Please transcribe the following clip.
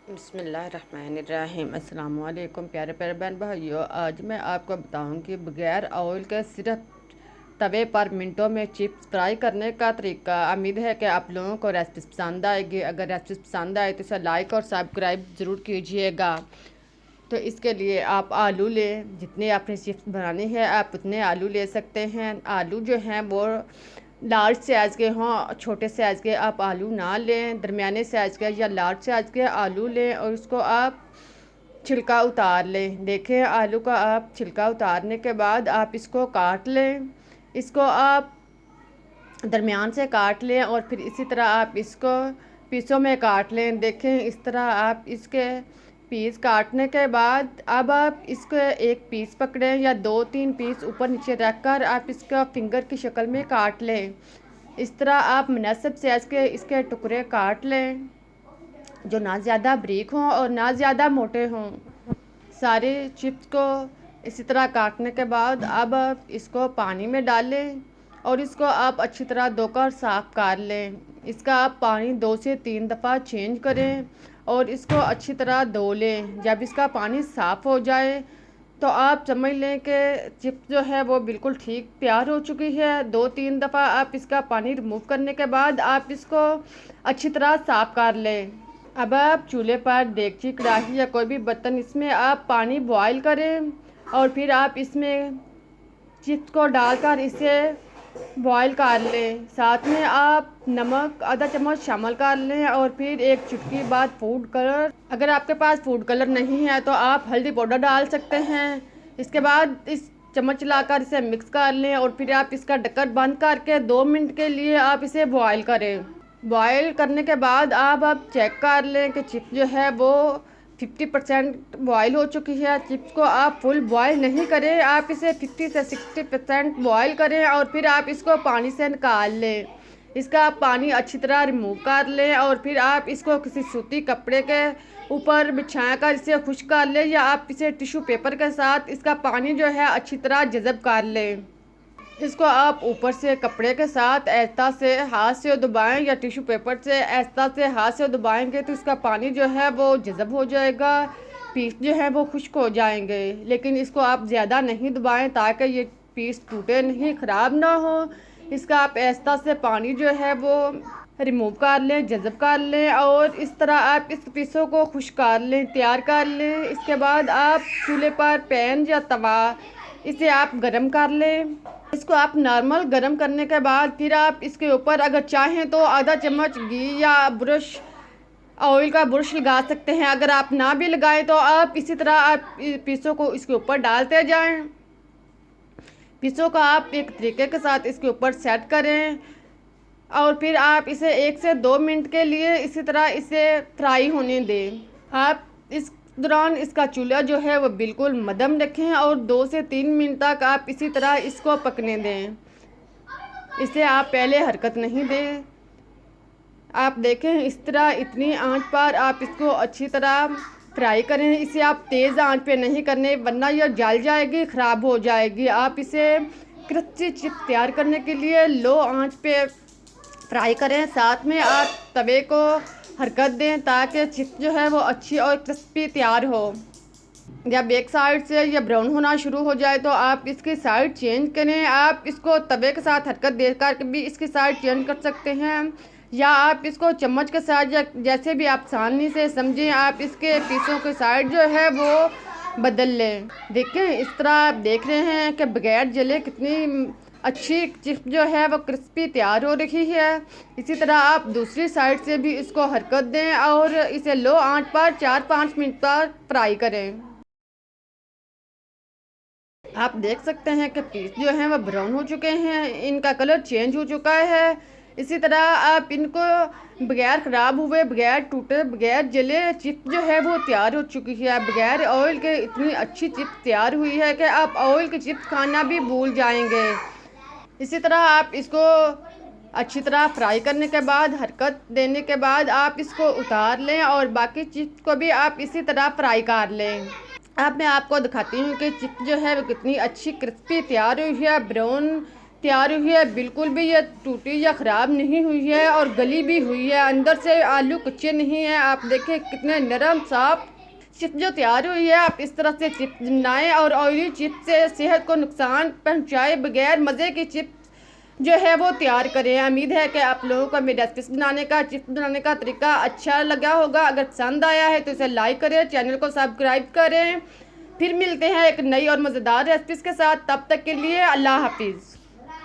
बिस्मिल्लाहिर्रहमानिर्रहीम। अस्सलाम वालेकुम प्यारे प्यारे बहन भाइयों। आज मैं आपको बताऊंगी बगैर ऑयल के सिर्फ तवे पर मिनटों में चिप्स फ्राई करने का तरीका। उम्मीद है कि आप लोगों को रेसिपी पसंद आएगी। अगर रेसिपी पसंद आए तो इसे लाइक और सब्सक्राइब ज़रूर कीजिएगा। तो इसके लिए आप आलू लें, जितने आपने चिप्स बनानी है आप उतने आलू ले सकते हैं। आलू जो हैं वो लार्ज साइज़ के हों, छोटे साइज़ के आप आलू ना लें, दरमियाने साइज़ के या लार्ज साइज़ के आलू लें और उसको आप छिलका उतार लें। देखें आलू का आप छिलका उतारने के बाद आप इसको काट लें। इसको आप दरमियान से काट लें और फिर इसी तरह आप इसको पीसों में काट लें। देखें इस तरह आप इसके पीस काटने के बाद अब आप इसको एक पीस पकड़ें या 2-3 पीस ऊपर नीचे रख कर आप इसका फिंगर की शक्ल में काट लें। इस तरह आप मुनासिब साइज़ के इसके टुकड़े काट लें, जो ना ज़्यादा बारीक हों और ना ज़्यादा मोटे हों। सारे चिप्स को इसी तरह काटने के बाद अब आप इसको पानी में डालें और इसको आप अच्छी तरह धोकर साफ़ कर लें। इसका आप पानी 2 से 3 दफ़ा चेंज करें और इसको अच्छी तरह धो लें। जब इसका पानी साफ़ हो जाए तो आप समझ लें कि चिप्स जो है वो बिल्कुल ठीक तैयार हो चुकी है। 2-3 दफ़ा आप इसका पानी रिमूव करने के बाद आप इसको अच्छी तरह साफ़ कर लें। अब आप चूल्हे पर देगची, कढ़ाई या कोई भी बर्तन, इसमें आप पानी बॉईल करें और फिर आप इसमें चिप्स को डालकर इसे बॉईल कर लें। साथ में आप नमक आधा चम्मच शामिल कर लें और फिर एक चुटकी बाद फूड कलर, अगर आपके पास फूड कलर नहीं है तो आप हल्दी पाउडर डाल सकते हैं। इसके बाद इस चम्मच लाकर इसे मिक्स कर लें और फिर आप इसका ढक्कन बंद करके 2 मिनट के लिए आप इसे बॉईल करें। बॉईल करने के बाद आप चेक कर लें कि चिप्स जो है वो 50% बॉयल हो चुकी है। चिप्स को आप फुल बॉयल नहीं करें, आप इसे 50 से 60% बॉयल करें और फिर आप इसको पानी से निकाल लें। इसका आप पानी अच्छी तरह रिमूव कर लें और फिर आप इसको किसी सूती कपड़े के ऊपर बिछा कर इसे खुश्क कर लें या आप इसे टिश्यू पेपर के साथ इसका पानी जो है अच्छी तरह जज़ब कर लें। इसको आप ऊपर से कपड़े के साथ ऐसा से हाथ से दबाएं या टिश्यू पेपर से ऐसा से हाथ से दबाएंगे तो इसका पानी जो है वो जज़ब हो जाएगा, पीस जो है वो खुश्क हो जाएंगे। लेकिन इसको आप ज़्यादा नहीं दबाएं ताकि ये पीस टूटे नहीं, ख़राब ना हो। इसका आप ऐसा से पानी जो है वो रिमूव कर लें, जज़ब कर लें और इस तरह आप इस पीसों को खुश्क कर लें, तैयार कर लें। इसके बाद आप चूल्हे पर पैन या तवा इसे आप गरम कर लें। इसको आप नॉर्मल गरम करने के बाद फिर आप इसके ऊपर अगर चाहें तो आधा चम्मच घी या ब्रश ऑयल का ब्रश लगा सकते हैं। अगर आप ना भी लगाएं तो आप इसी तरह आप पीसों को इसके ऊपर डालते जाएं। पीसों का आप एक तरीके के साथ इसके ऊपर सेट करें और फिर आप इसे 1 से 2 मिनट के लिए इसी तरह इसे फ्राई होने दें। आप इस दौरान इसका चूल्हा जो है वो बिल्कुल मध्यम रखें और 2 से 3 मिनट तक आप इसी तरह इसको पकने दें। इसे आप पहले हरकत नहीं दें। आप देखें इस तरह इतनी आंच पर आप इसको अच्छी तरह फ्राई करें। इसे आप तेज़ आंच पे नहीं करने वरना यह जल जाएगी, ख़राब हो जाएगी। आप इसे क्रिस्पी चिप्स तैयार करने के लिए लो आंच पे फ्राई करें। साथ में आप तवे को हरकत दें ताकि चिप्स जो है वो अच्छी और क्रिस्पी तैयार हो। जब एक साइड से ये ब्राउन होना शुरू हो जाए तो आप इसकी साइड चेंज करें। आप इसको तवे के साथ हरकत देकर भी इसकी साइड चेंज कर सकते हैं या आप इसको चम्मच के साथ या जैसे भी आप आसानी से समझें आप इसके पीसों की साइड जो है वो बदल लें। देखें इस तरह आप देख रहे हैं कि बगैर जले कितनी अच्छी चिप्स जो है वो क्रिस्पी तैयार हो रही है। इसी तरह आप दूसरी साइड से भी इसको हरकत दें और इसे लो आंच पर 4-5 मिनट तक फ्राई करें। आप देख सकते हैं कि पीस जो हैं वो ब्राउन हो चुके हैं, इनका कलर चेंज हो चुका है। इसी तरह आप इनको बगैर ख़राब हुए, बगैर टूटे, बगैर जले चिप्स जो है वो तैयार हो चुकी है। बगैर ऑयल के इतनी अच्छी चिप्स तैयार हुई है कि आप ऑयल की चिप्स खाना भी भूल जाएंगे। इसी तरह आप इसको अच्छी तरह फ्राई करने के बाद, हरकत देने के बाद आप इसको उतार लें और बाकी चिप्स को भी आप इसी तरह फ्राई कर लें। अब मैं आपको दिखाती हूँ कि चिप्स जो है वो कितनी अच्छी क्रिस्पी तैयार हुई है, ब्राउन तैयार हुई है, बिल्कुल भी ये टूटी या ख़राब नहीं हुई है और गली भी हुई है। अंदर से आलू कच्चे नहीं हैं। आप देखें कितने नरम साफ चिप्स जो तैयार हुई है। आप इस तरह से चिप्स बनाएं और ऑयली चिप्स से सेहत को नुकसान पहुंचाए बगैर मज़े की चिप्स जो है वो तैयार करें। उम्मीद है कि आप लोगों को मेरी रेसिपीज बनाने का चिप्स बनाने का तरीका अच्छा लगा होगा। अगर पसंद आया है तो इसे लाइक करें, चैनल को सब्सक्राइब करें। फिर मिलते हैं एक नई और मज़ेदार रेसिपीज़ के साथ। तब तक के लिए अल्लाह हाफिज़।